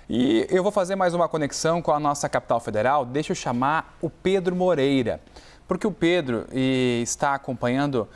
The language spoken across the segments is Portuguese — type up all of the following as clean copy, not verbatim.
E eu vou fazer mais uma conexão com a nossa capital federal. Deixa eu chamar o Pedro Moreira, porque o Pedro está acompanhando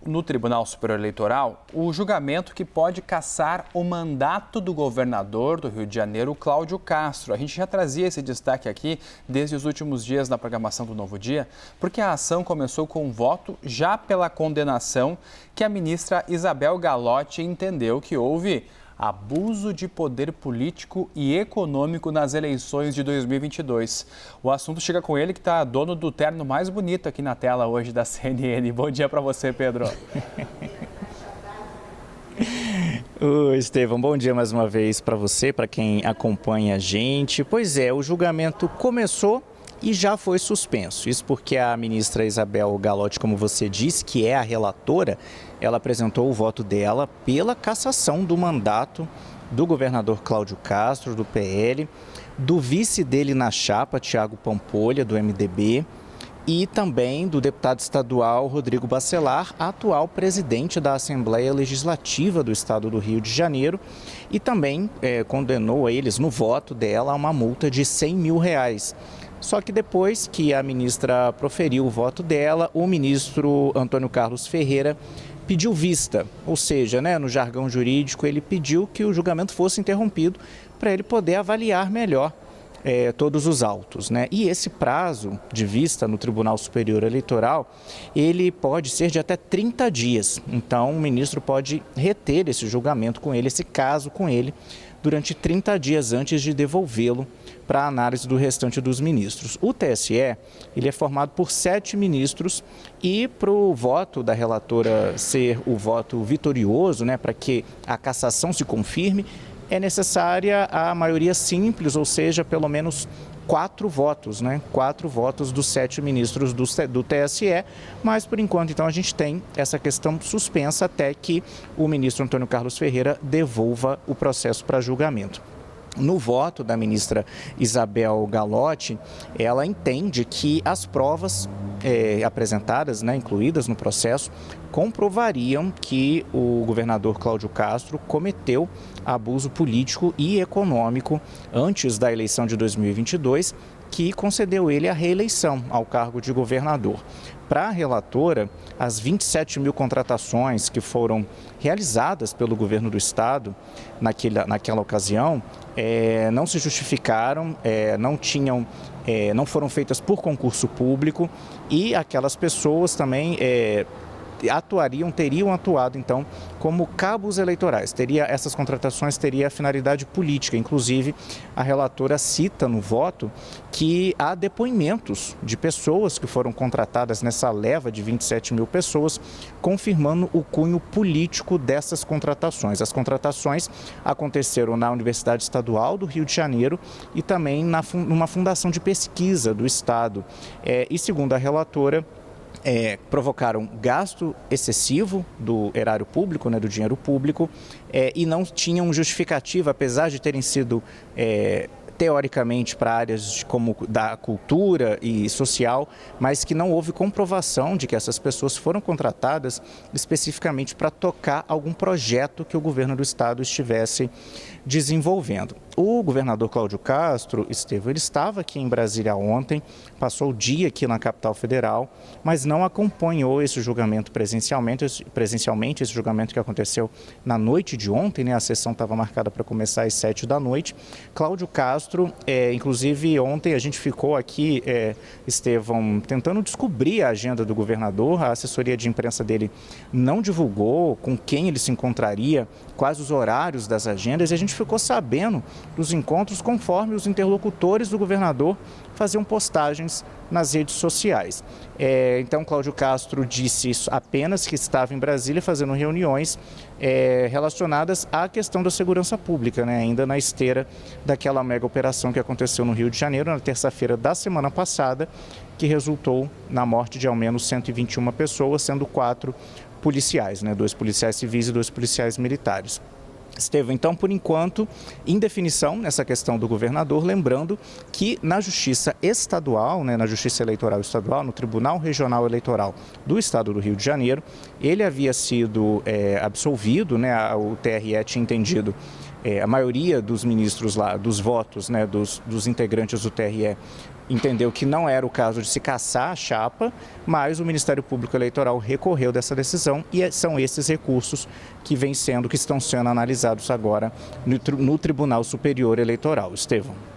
no Tribunal Superior Eleitoral o julgamento que pode cassar o mandato do governador do Rio de Janeiro, Cláudio Castro. A gente já trazia esse destaque aqui desde os últimos dias na programação do Novo Dia, porque a ação começou com um voto já pela condenação que a ministra Isabel Galotti entendeu que houve abuso de poder político e econômico nas eleições de 2022. O assunto chega com ele, que está dono do terno mais bonito aqui na tela hoje da CNN. Bom dia para você, Pedro. Oi, Estevão, bom dia mais uma vez para você, para quem acompanha a gente. Pois é, o julgamento começou e já foi suspenso. Isso porque a ministra Isabel Galotti, como você disse, que é a relatora, ela apresentou o voto dela pela cassação do mandato do governador Cláudio Castro, do PL, do vice dele na chapa, Thiago Pampolha, do MDB, e também do deputado estadual Rodrigo Bacelar, atual presidente da Assembleia Legislativa do Estado do Rio de Janeiro, e também condenou a eles, no voto dela, a uma multa de R$100 mil. Só que depois que a ministra proferiu o voto dela, o ministro Antônio Carlos Ferreira pediu vista, ou seja, no jargão jurídico, ele pediu que o julgamento fosse interrompido para ele poder avaliar melhor todos os autos, E esse prazo de vista no Tribunal Superior Eleitoral, ele pode ser de até 30 dias. Então, o ministro pode reter esse julgamento com ele, esse caso com ele, durante 30 dias antes de devolvê-lo para a análise do restante dos ministros. O TSE, ele é formado por 7 ministros e para o voto da relatora ser o voto vitorioso, para que a cassação se confirme, é necessária a maioria simples, ou seja, pelo menos 4 votos, 4 votos dos 7 ministros do TSE, mas por enquanto então a gente tem essa questão suspensa até que o ministro Antônio Carlos Ferreira devolva o processo para julgamento. No voto da ministra Isabel Galotti, ela entende que as provas apresentadas, incluídas no processo, comprovariam que o governador Cláudio Castro cometeu abuso político e econômico antes da eleição de 2022, que concedeu ele a reeleição ao cargo de governador. Para a relatora, as 27 mil contratações que foram realizadas pelo governo do estado naquela ocasião não se justificaram, não foram feitas por concurso público e aquelas pessoas também teriam atuado então como cabos eleitorais. Essas contratações teriam a finalidade política. Inclusive, a relatora cita no voto que há depoimentos de pessoas que foram contratadas nessa leva de 27 mil pessoas, confirmando o cunho político dessas contratações. As contratações aconteceram na Universidade Estadual do Rio de Janeiro e também numa fundação de pesquisa do estado. E segundo a relatora, provocaram gasto excessivo do erário público, do dinheiro público, e não tinham justificativa, apesar de terem sido teoricamente para áreas como da cultura e social, mas que não houve comprovação de que essas pessoas foram contratadas especificamente para tocar algum projeto que o governo do estado estivesse desenvolvendo. O governador Cláudio Castro, Estevão, ele estava aqui em Brasília ontem, passou o dia aqui na capital federal, mas não acompanhou esse julgamento presencialmente, esse julgamento que aconteceu na noite de ontem, a sessão estava marcada para começar às 7 da noite. Cláudio Castro, inclusive ontem a gente ficou aqui, Estevão, tentando descobrir a agenda do governador, a assessoria de imprensa dele não divulgou com quem ele se encontraria, quais os horários das agendas, e a gente ficou sabendo dos encontros conforme os interlocutores do governador faziam postagens nas redes sociais. Então, Cláudio Castro disse isso apenas que estava em Brasília fazendo reuniões relacionadas à questão da segurança pública, ainda na esteira daquela mega operação que aconteceu no Rio de Janeiro, na terça-feira da semana passada, que resultou na morte de ao menos 121 pessoas, sendo 4 policiais, 2 policiais civis e 2 policiais militares. Estevão, então, por enquanto, indefinição nessa questão do governador, lembrando que na Justiça Estadual, na Justiça Eleitoral Estadual, no Tribunal Regional Eleitoral do Estado do Rio de Janeiro, ele havia sido absolvido, o TRE tinha entendido a maioria dos ministros lá, dos votos, né, dos integrantes do TRE, entendeu que não era o caso de se cassar a chapa, mas o Ministério Público Eleitoral recorreu dessa decisão e são esses recursos que estão sendo analisados agora no Tribunal Superior Eleitoral. Estevão.